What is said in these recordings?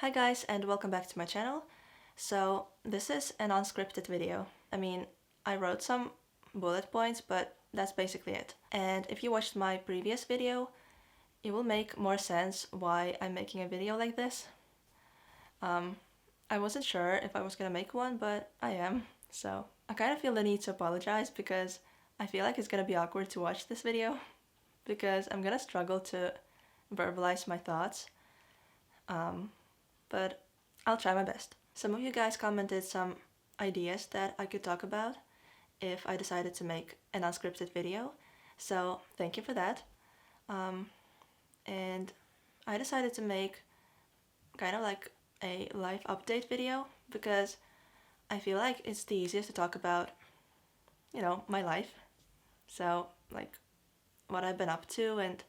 Hi guys and welcome back to my channel. So this is an unscripted video. I wrote some bullet points, but that's basically it. And if you watched my previous video, it will make more sense why I'm making a video like this. I wasn't sure if I was gonna make one, but I am. So I kind of feel the need to apologize because I feel like it's gonna be awkward to watch this video because I'm gonna struggle to verbalize my thoughts. But I'll try my best. Some of you guys commented some ideas that I could talk about if I decided to make an unscripted video, so thank you for that. And I decided to make kind of like a life update video because I feel like it's the easiest to talk about, my life. So, like, what I've been up to and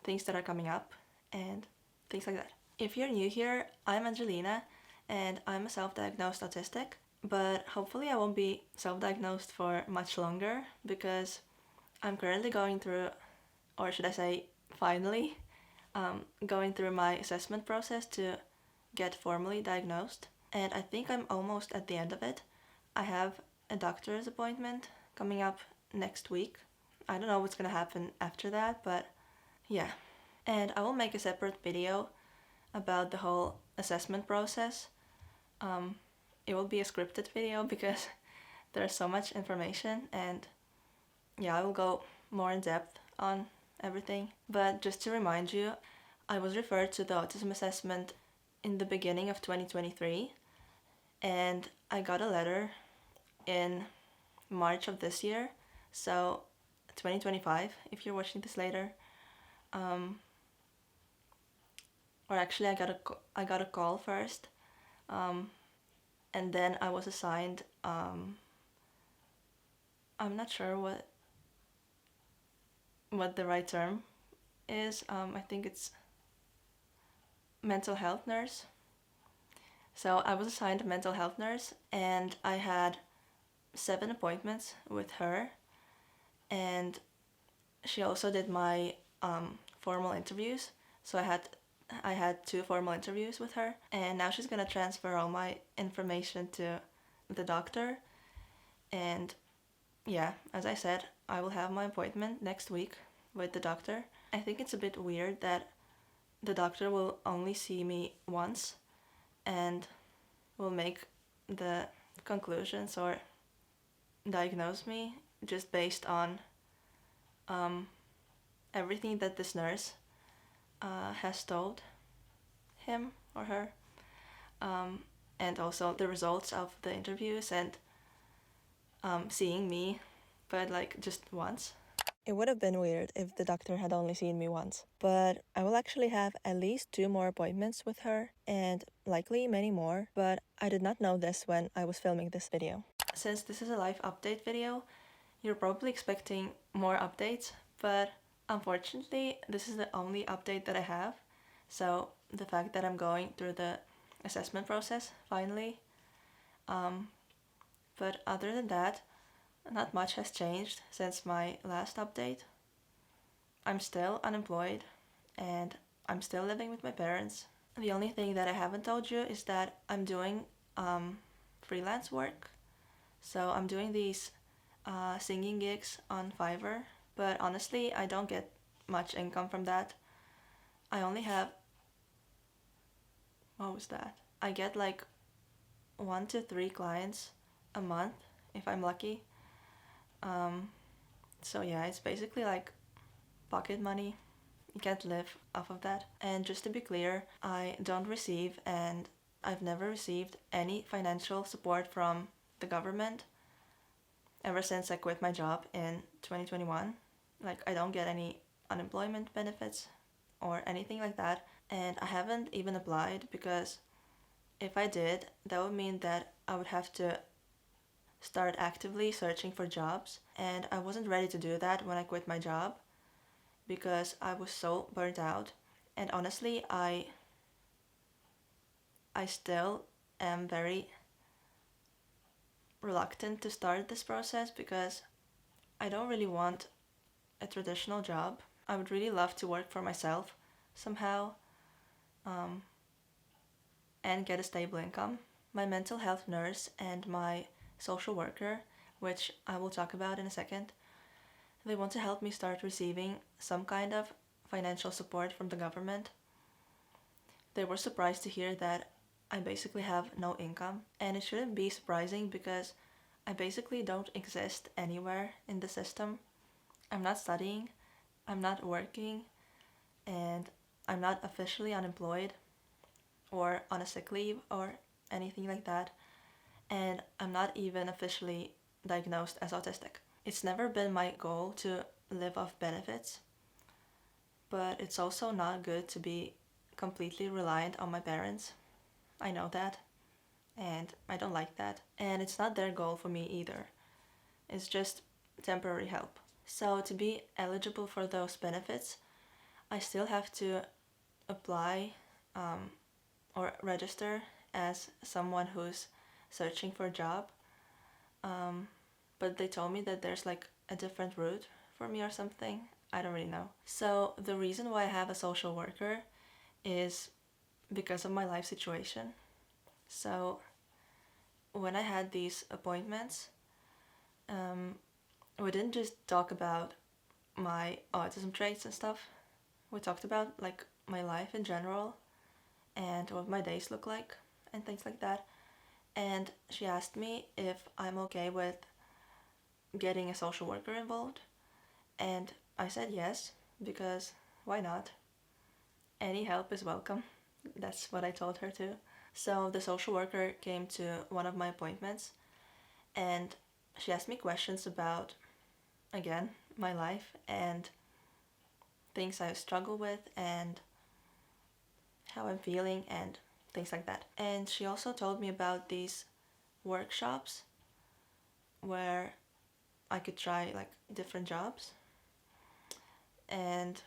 things that are coming up and things like that. If you're new here, I'm Angelina and I'm a self-diagnosed autistic, but hopefully I won't be self-diagnosed for much longer because I'm currently going through, or should I say finally, going through my assessment process to get formally diagnosed, and I think I'm almost at the end of it. I have a doctor's appointment coming up next week. I don't know what's gonna happen after that, but yeah. And I will make a separate video about the whole assessment process. It will be a scripted video because there's so much information, and yeah, I will go more in depth on everything. But just to remind you, I was referred to the autism assessment in the beginning of 2023, and I got a letter in March of this year, so 2025 if you're watching this later. Or actually I got a call first, and then I was assigned, I'm not sure what the right term is. I think it's mental health nurse. So I was assigned a mental health nurse, and I had 7 appointments with her, and she also did my formal interviews. So I had 2 formal interviews with her, and now she's gonna transfer all my information to the doctor. And yeah, as I said, I will have my appointment next week with the doctor. I think it's a bit weird that the doctor will only see me once and will make the conclusions or diagnose me just based on everything that this nurse has told him or her, and also the results of the interviews and seeing me, but like just once. It would have been weird if the doctor had only seen me once, but I will actually have at least 2 more appointments with her and likely many more, but I did not know this when I was filming this video. Since this is a life update video, you're probably expecting more updates, but unfortunately this is the only update that I have. So the fact that I'm going through the assessment process finally, but other than that, not much has changed since my last update. I'm still unemployed and I'm still living with my parents. The only thing that I haven't told you is that I'm doing freelance work. So I'm doing these singing gigs on Fiverr, but honestly I don't get much income from that. I only have, what was that? I get like 1 to 3 clients a month if I'm lucky. So yeah, it's basically like pocket money. You can't live off of that. And just to be clear, I don't receive, and I've never received any financial support from the government ever since I quit my job in 2021. Like, I don't get any unemployment benefits or anything like that, and I haven't even applied because if I did, that would mean that I would have to start actively searching for jobs, and I wasn't ready to do that when I quit my job because I was so burnt out. And honestly, I still am very reluctant to start this process because I don't really want a traditional job. I would really love to work for myself somehow. and get a stable income. My mental health nurse and my social worker, which I will talk about in a second, they want to help me start receiving some kind of financial support from the government. They were surprised to hear that I basically have no income, and it shouldn't be surprising because I basically don't exist anywhere in the system. I'm not studying, I'm not working, and I'm not officially unemployed or on a sick leave or anything like that, and I'm not even officially diagnosed as autistic. It's never been my goal to live off benefits, but it's also not good to be completely reliant on my parents. I know that, and I don't like that, and it's not their goal for me either. It's just temporary help. So to be eligible for those benefits, I still have to apply or register as someone who's searching for a job. But they told me that there's like a different route for me or something. I don't really know. So the reason why I have a social worker is because of my life situation. So when I had these appointments, we didn't just talk about my autism traits and stuff. We talked about like my life in general and what my days look like and things like that. And she asked me if I'm okay with getting a social worker involved. And I said yes, because why not? Any help is welcome. That's what I told her too. So the social worker came to one of my appointments and she asked me questions about, again, my life and things I struggle with and how I'm feeling and things like that. And she also told me about these workshops where I could try like different jobs. And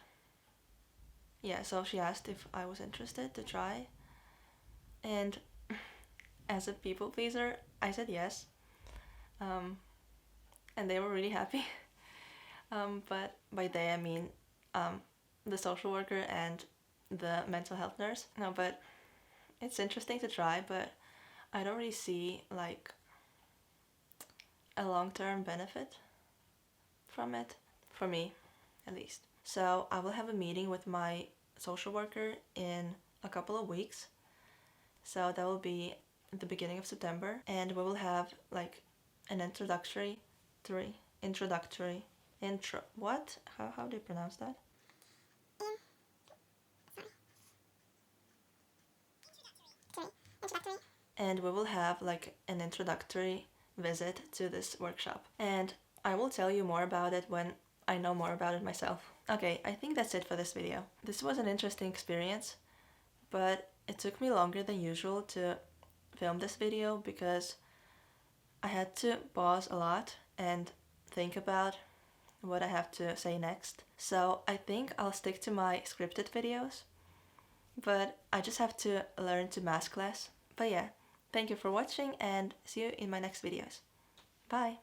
yeah, so she asked if I was interested to try. And as a people pleaser, I said yes. And they were really happy. But by they, I mean the social worker and the mental health nurse. No, but it's interesting to try, but I don't really see like a long-term benefit from it, for me at least. So I will have a meeting with my social worker in a couple of weeks. So that will be the beginning of September, and we will have like an how do you pronounce that? And we will have like an introductory visit to this workshop. And I will tell you more about it when I know more about it myself. Okay, I think that's it for this video. This was an interesting experience, but it took me longer than usual to film this video because I had to pause a lot and think about what I have to say next. So I think I'll stick to my scripted videos, but I just have to learn to mask less. But yeah, thank you for watching and see you in my next videos. Bye!